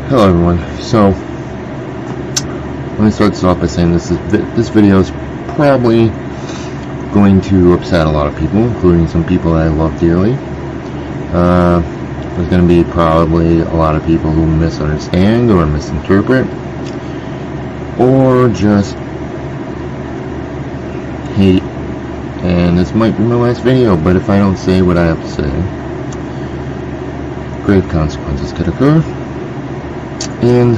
Hello everyone. So let me start this off by saying this video is probably going to upset a lot of people, including some people that I love dearly. There's going to be probably a lot of people who misunderstand or misinterpret or just hate, and this might be my last video, but if I don't say what I have to say, grave consequences could occur. And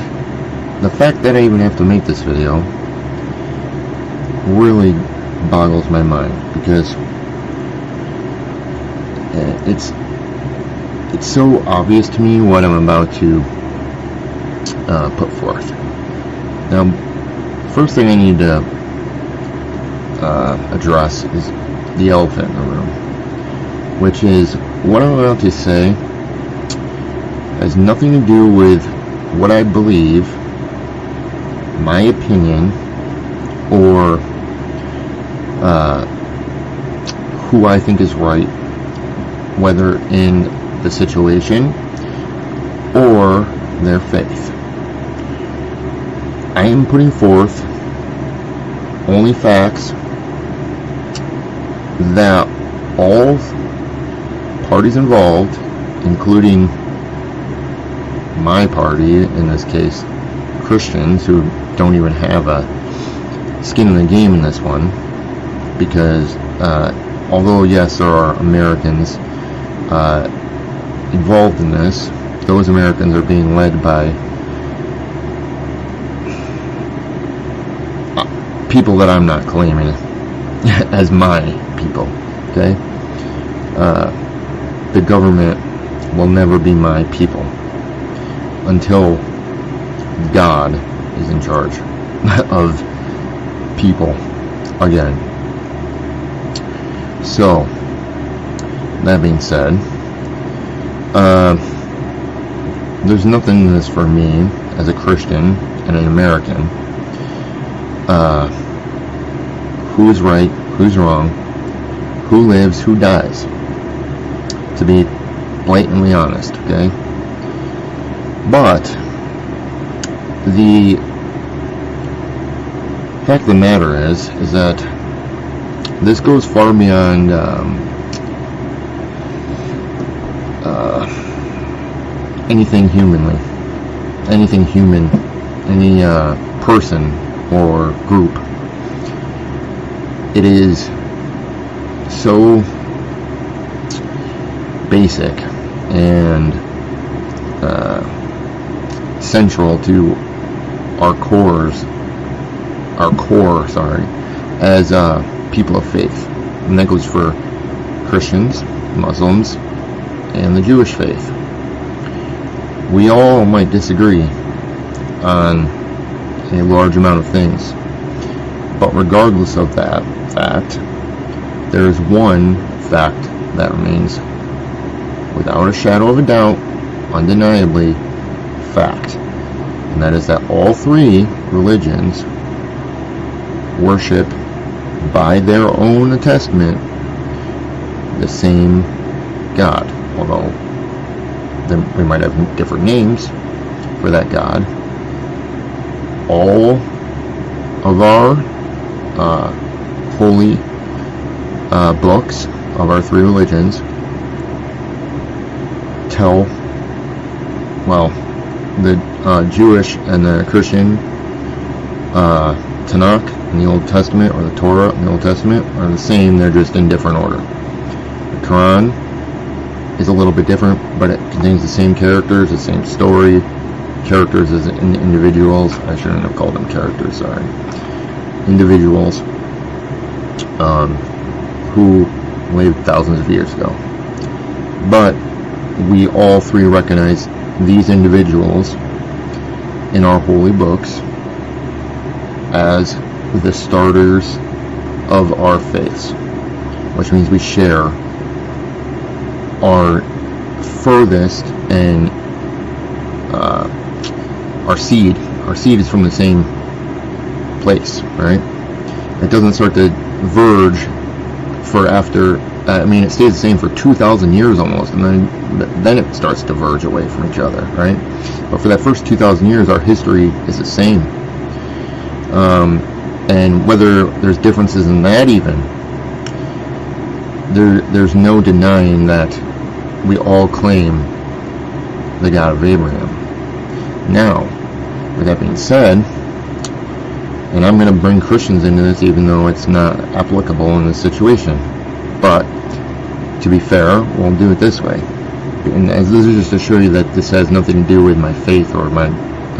the fact that I even have to make this video really boggles my mind, because it's so obvious to me what I'm about to put forth. Now, first thing I need to address is the elephant in the room, which is what I'm about to say has nothing to do with what I believe, my opinion, or who I think is right, whether in the situation or their faith. I am putting forth only facts that all parties involved, including my party, in this case Christians, who don't even have a skin in the game in this one, because although yes, there are Americans involved in this, those Americans are being led by people that I'm not claiming as my people, okay? The government will never be my people until God is in charge of people again. So, that being said, there's nothing in this for me as a Christian and an American. Who's right, who's wrong, who lives, who dies, to be blatantly honest, okay? But the fact of the matter is that this goes far beyond anything human, any person or group. It is so basic and central to our core, as people of faith, and that goes for Christians, Muslims, and the Jewish faith. We all might disagree on a large amount of things, but regardless of that fact, there is one fact that remains without a shadow of a doubt, undeniably fact, and that is that all three religions worship, by their own testament, the same God, although we might have different names for that God. All of our holy books of our three religions tell, well, the Jewish and the Christian Tanakh in the Old Testament, or the Torah in the Old Testament, are the same, they're just in different order. The Quran is a little bit different, but it contains the same characters, the same story, characters as individuals. I shouldn't have called them characters, sorry. Individuals who lived thousands of years ago. But we all three recognize these individuals in our holy books as the starters of our faiths, which means we share our furthest and our seed is from the same place, right? It doesn't start to verge for after, I mean, it stays the same for 2,000 years almost, and then then it starts to diverge away from each other, right? But for that first 2,000 years, our history is the same. And whether there's differences in that even, there's no denying that we all claim the God of Abraham. Now, with that being said, and I'm going to bring Christians into this even though it's not applicable in this situation, but to be fair, we'll do it this way. And as this is just to show you that this has nothing to do with my faith or my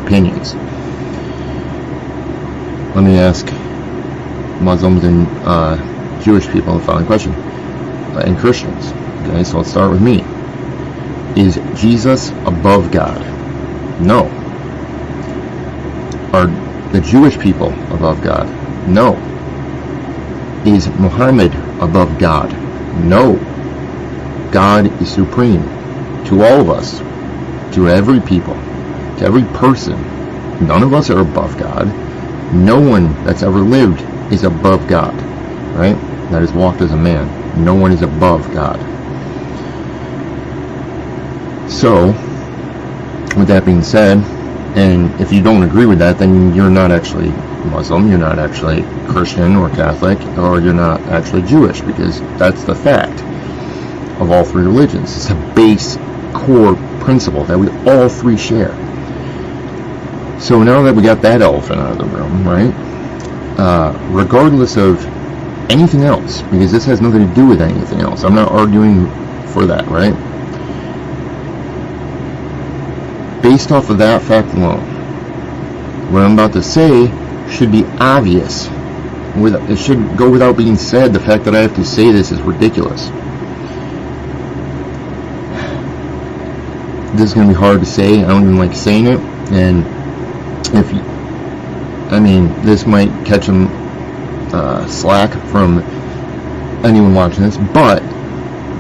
opinions. Let me ask Muslims and Jewish people the following question, and Christians. Okay, so let's start with me. Is Jesus above God? No. Are the Jewish people above God? No. Is Muhammad above God? No. God is supreme to all of us, to every people, to every person. None of us are above God. No one that's ever lived is above God, right? That has walked as a man. No one is above God. So, with that being said, and if you don't agree with that, then you're not actually Muslim, you're not actually Christian or Catholic, or you're not actually Jewish, because that's the fact of all three religions. It's a base core principle that we all three share. So now that we got that elephant out of the room, right, regardless of anything else, because this has nothing to do with anything else, I'm not arguing for that, right? Based off of that fact alone, what I'm about to say should be obvious. It should go without being said. The fact that I have to say this is ridiculous. This is going to be hard to say. I don't even like saying it. And this might catch some slack from anyone watching this. But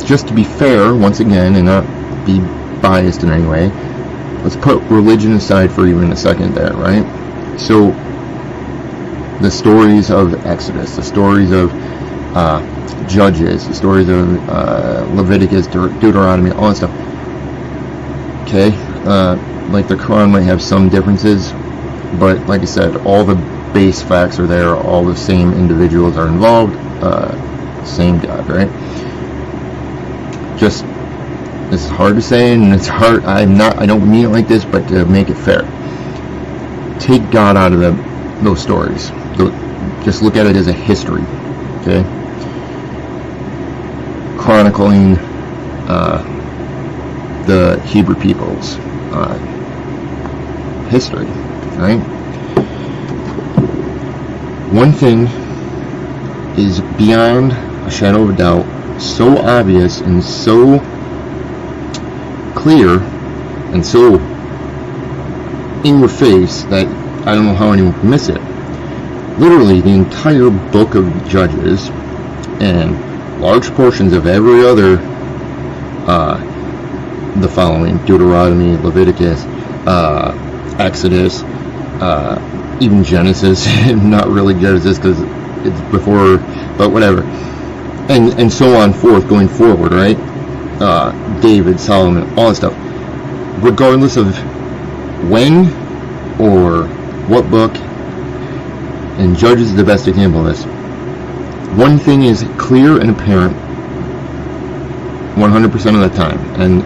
just to be fair, once again, and not be biased in any way, let's put religion aside for even a second there, right? So, the stories of Exodus, the stories of Judges, the stories of Leviticus, Deuteronomy, all that stuff. Okay, like the Quran might have some differences, but like I said, all the base facts are there, all the same individuals are involved, same God, right? Just, this is hard to say, and it's hard, I don't mean it like this, but to make it fair. Take God out of those stories. Just look at it as a history, okay? Chronicling the Hebrew people's history, right? One thing is beyond a shadow of a doubt, so obvious and so clear and so in your face that I don't know how anyone can miss it. Literally, the entire book of Judges and large portions of every other the following: Deuteronomy, Leviticus, Exodus, even Genesis. Not really Genesis because it's before, but whatever, and so on forth, going forward, right? David, Solomon, all that stuff. Regardless of when or what book, and Judges is the best example of this. One thing is clear and apparent 100% of the time, and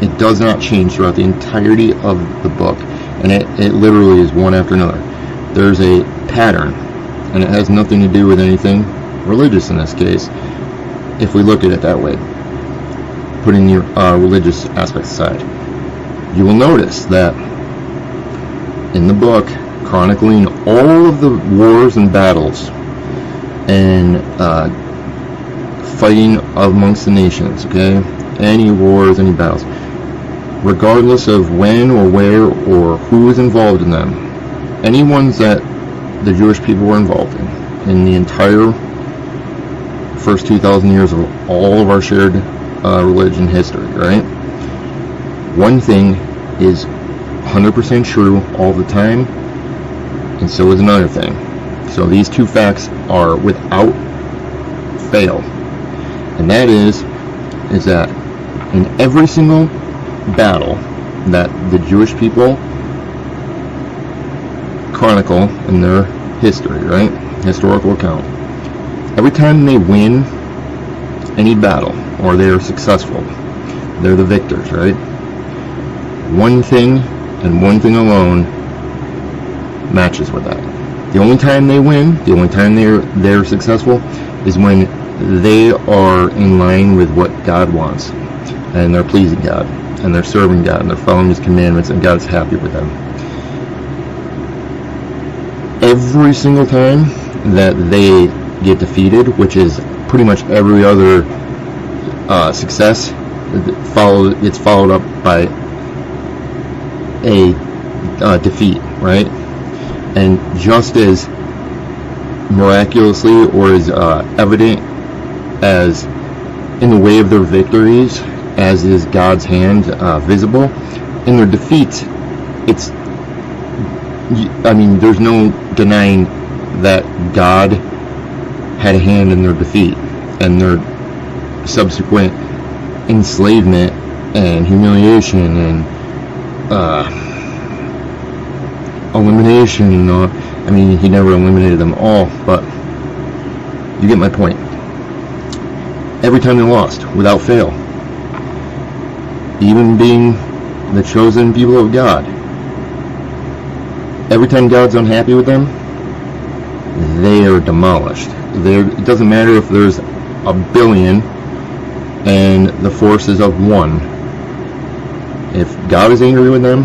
it does not change throughout the entirety of the book, and it literally is one after another. There's a pattern, and it has nothing to do with anything religious in this case, if we look at it that way, putting your religious aspects aside. You will notice that in the book, chronicling all of the wars and battles and fighting amongst the nations, okay? Any wars, any battles, regardless of when or where or who was involved in them, any ones that the Jewish people were involved in the entire first 2,000 years of all of our shared religion history, right? One thing is 100% true all the time, and so is another thing. So these two facts are without fail, and that is that In every single battle that the Jewish people chronicle in their history, right? Historical account. Every time they win any battle, or they are successful, they're the victors, right? One thing, and one thing alone, matches with that. The only time they win, the only time they're successful, is when they are in line with what God wants, and they're pleasing God, and they're serving God, and they're following His commandments, and God's happy with them. Every single time that they get defeated, which is pretty much every other success, gets followed up by a defeat, right? And just as miraculously or as evident as in the way of their victories as is God's hand visible, in their defeats, there's no denying that God had a hand in their defeat and their subsequent enslavement and humiliation and elimination. He never eliminated them all, but you get my point. Every time they lost, without fail, even being the chosen people of God, every time God's unhappy with them, they are demolished. It doesn't matter if there's a billion and the force is of one. If God is angry with them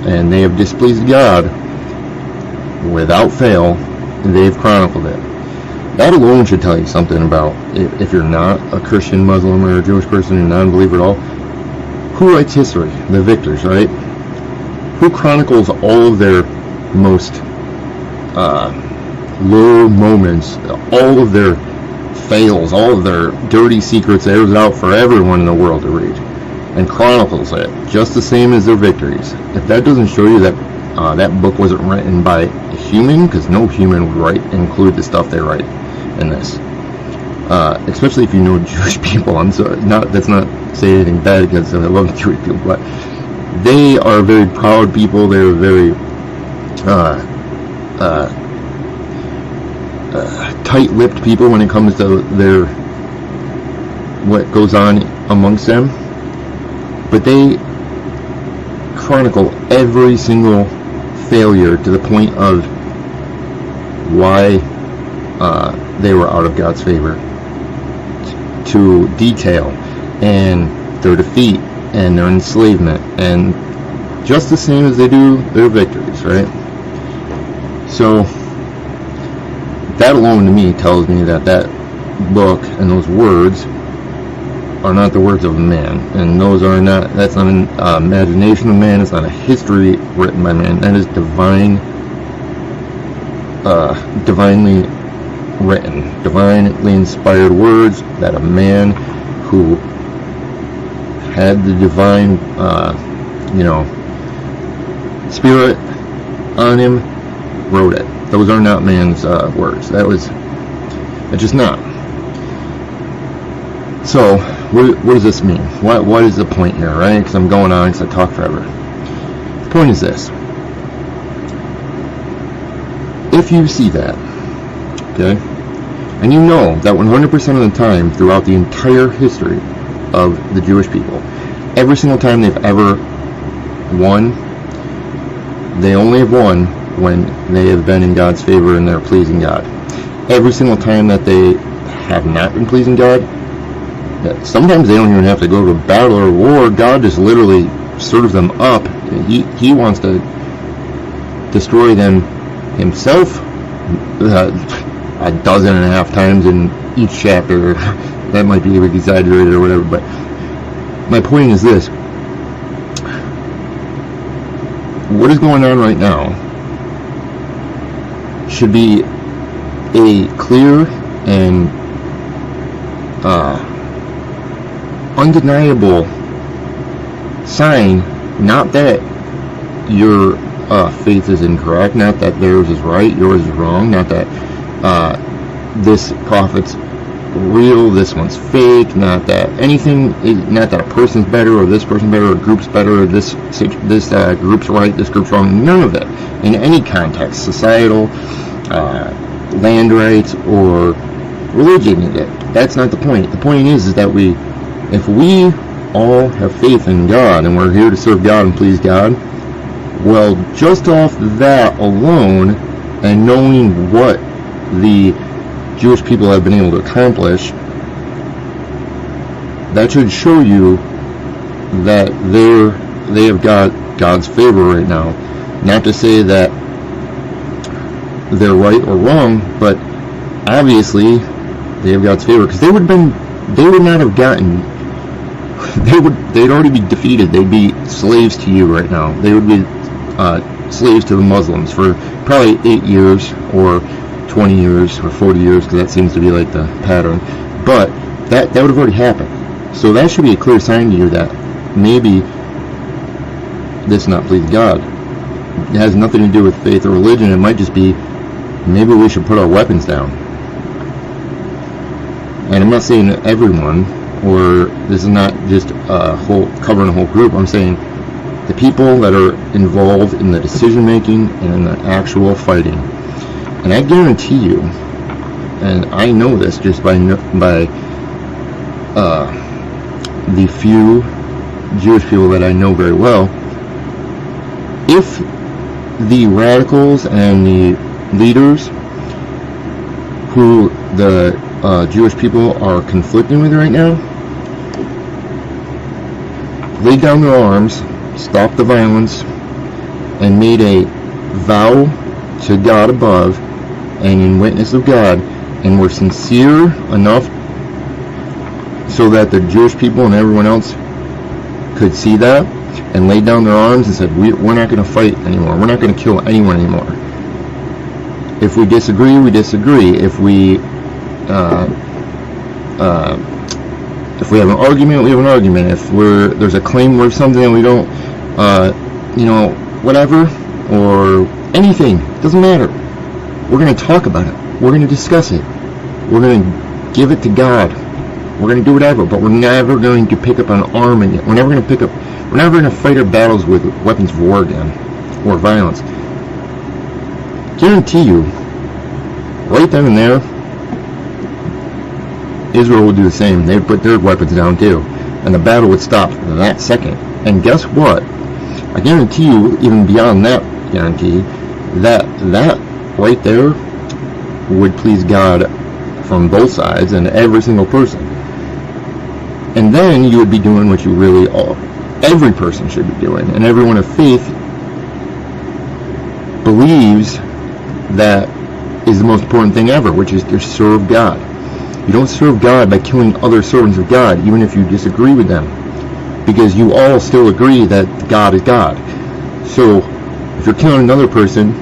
and they have displeased God, without fail, they've chronicled it. That alone should tell you something about, if you're not a Christian, Muslim, or a Jewish person, or a non-believer at all, who writes history? The victors, right? Who chronicles all of their most low moments, all of their fails, all of their dirty secrets, airs out for everyone in the world to read, and chronicles it just the same as their victories? If that doesn't show you that that book wasn't written by a human, because no human would include the stuff they write in this, especially if you know Jewish people. I'm sorry, that's not saying anything bad, because I love Jewish people, but they are very proud people. They're very tight-lipped people when it comes to what goes on amongst them. But they chronicle every single failure to the point of why they were out of God's favor, to detail, and their defeat and their enslavement, and just the same as they do their victories, right? So that alone to me tells me that book and those words are not the words of a man, and that's not an imagination of man. It's not a history written by man. That is divinely written, divinely inspired words that a man who had the divine spirit on him wrote it. Those are not man's words. It's just not. So what does this mean? What is the point here, right? Because I'm going on, because I talk forever. The point is this: if you see that, okay, and you know that 100% of the time throughout the entire history of the Jewish people, every single time they've ever won, they only have won when they have been in God's favor and they're pleasing God. Every single time that they have not been pleasing God, sometimes they don't even have to go to a battle or a war. God just literally serves them up. He wants to destroy them himself 12.5 times in each chapter. That might be exaggerated or whatever, but my point is this: what is going on right now should be a clear and undeniable sign, not that your faith is incorrect, not that theirs is right, yours is wrong, not that this prophet's real, this one's fake, not that anything, not that a person's better or this person's better or a group's better or this group's right, this group's wrong. None of it in any context, societal, land rights, or religion. That's not the point. The point is that if we all have faith in God and we're here to serve God and please God, well, just off that alone and knowing what the Jewish people have been able to accomplish, that should show you that they have got God's favor right now. Not to say that they're right or wrong, but obviously they have God's favor, because they would not have gotten, they'd already be defeated. They'd be slaves to you right now. They would be slaves to the Muslims for probably 8 years or 20 years or 40 years, because that seems to be like the pattern. But that would have already happened. So that should be a clear sign to you that maybe this not please God. It has nothing to do with faith or religion. It might just be, maybe we should put our weapons down. And I'm not saying everyone, or this is not just covering a whole group. I'm saying the people that are involved in the decision making and in the actual fighting. And I guarantee you, and I know this just by the few Jewish people that I know very well, if the radicals and the leaders who the Jewish people are conflicting with right now laid down their arms, stopped the violence, and made a vow to God above and in witness of God, and were sincere enough so that the Jewish people and everyone else could see that, and laid down their arms and said, we're not going to fight anymore. We're not going to kill anyone anymore. If we disagree, we disagree. If we have an argument, we have an argument. If there's a claim or something that we don't, whatever, or anything, doesn't matter. We're going to talk about it. We're going to discuss it. We're going to give it to God. We're going to do whatever, but we're never going to pick up an arm again. We're never going to fight our battles with weapons of war again, or violence. Guarantee you, right then and there, Israel would do the same. They'd put their weapons down too, and the battle would stop that second. And guess what? I guarantee you, even beyond that guarantee, that right there would please God from both sides and every single person. And then you would be doing what every person should be doing, and everyone of faith believes that is the most important thing ever, which is to serve God. You don't serve God by killing other servants of God, even if you disagree with them, because you all still agree that God is God. So if you're killing another person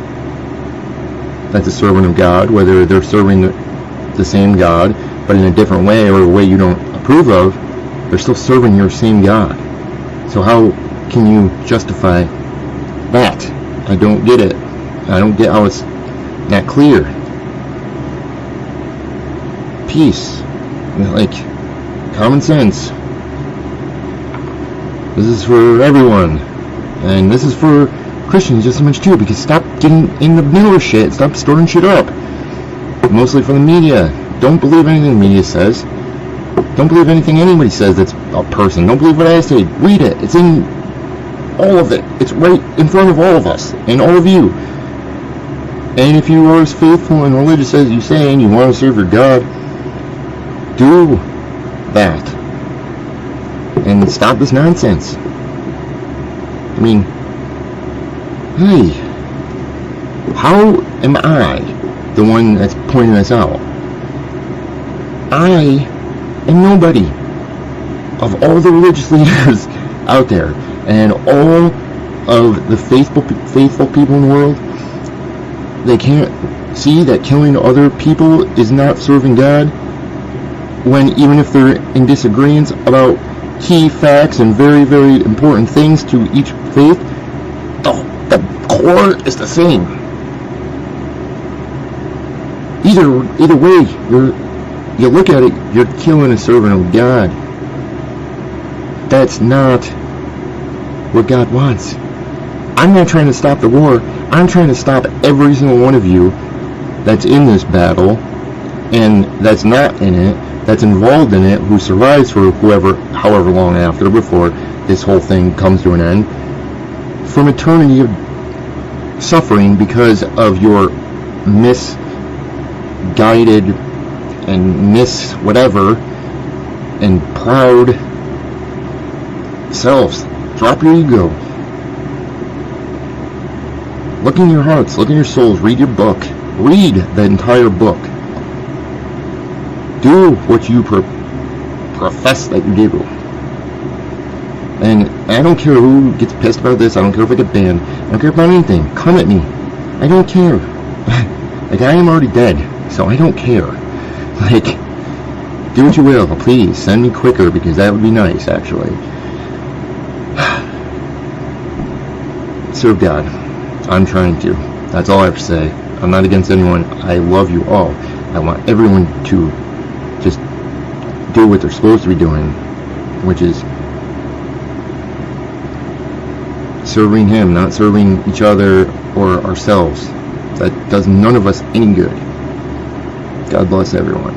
that's a servant of God, whether they're serving the same God but in a different way or a way you don't approve of, they're still serving your same God. So how can you justify that? I don't get it. I don't get how it's not clear. Peace, like common sense. This is for everyone, and this is for Christians just as much too, because stop getting in the middle of shit. Stop storing shit up, mostly from the media. Don't believe anything the media says. Don't believe anything anybody says that's a person. Don't believe what I say. Read it. It's in all of it. It's right in front of all of us and all of you. And if you are as faithful and religious as you say and you want to serve your God, do that. And stop this nonsense. I mean, hey, how am I the one that's pointing this out? I am nobody. Of all the religious leaders out there and all of the faithful people in the world, they can't see that killing other people is not serving God, when even if they're in disagreement about key facts and very, very important things to each faith, the core is the same. Either way, you look at it, you're killing a servant of God. That's not what God wants. I'm not trying to stop the war. I'm trying to stop every single one of you that's in this battle and that's not in it, that's involved in it, who survives for however long after, before this whole thing comes to an end, from eternity of suffering because of your misguided and whatever and proud selves. Drop your ego. Look in your hearts, look in your souls, read your book. Read the entire book. Do what you profess that you do. And I don't care who gets pissed about this, I don't care if I get banned, I don't care about anything. Come at me. I don't care. Like, I am already dead, so I don't care. Like, do what you will, please. Send me quicker, because that would be nice, actually. Serve God. I'm trying to. That's all I have to say. I'm not against anyone. I love you all. I want everyone to just do what they're supposed to be doing, which is serving Him, not serving each other or ourselves. That does none of us any good. God bless everyone.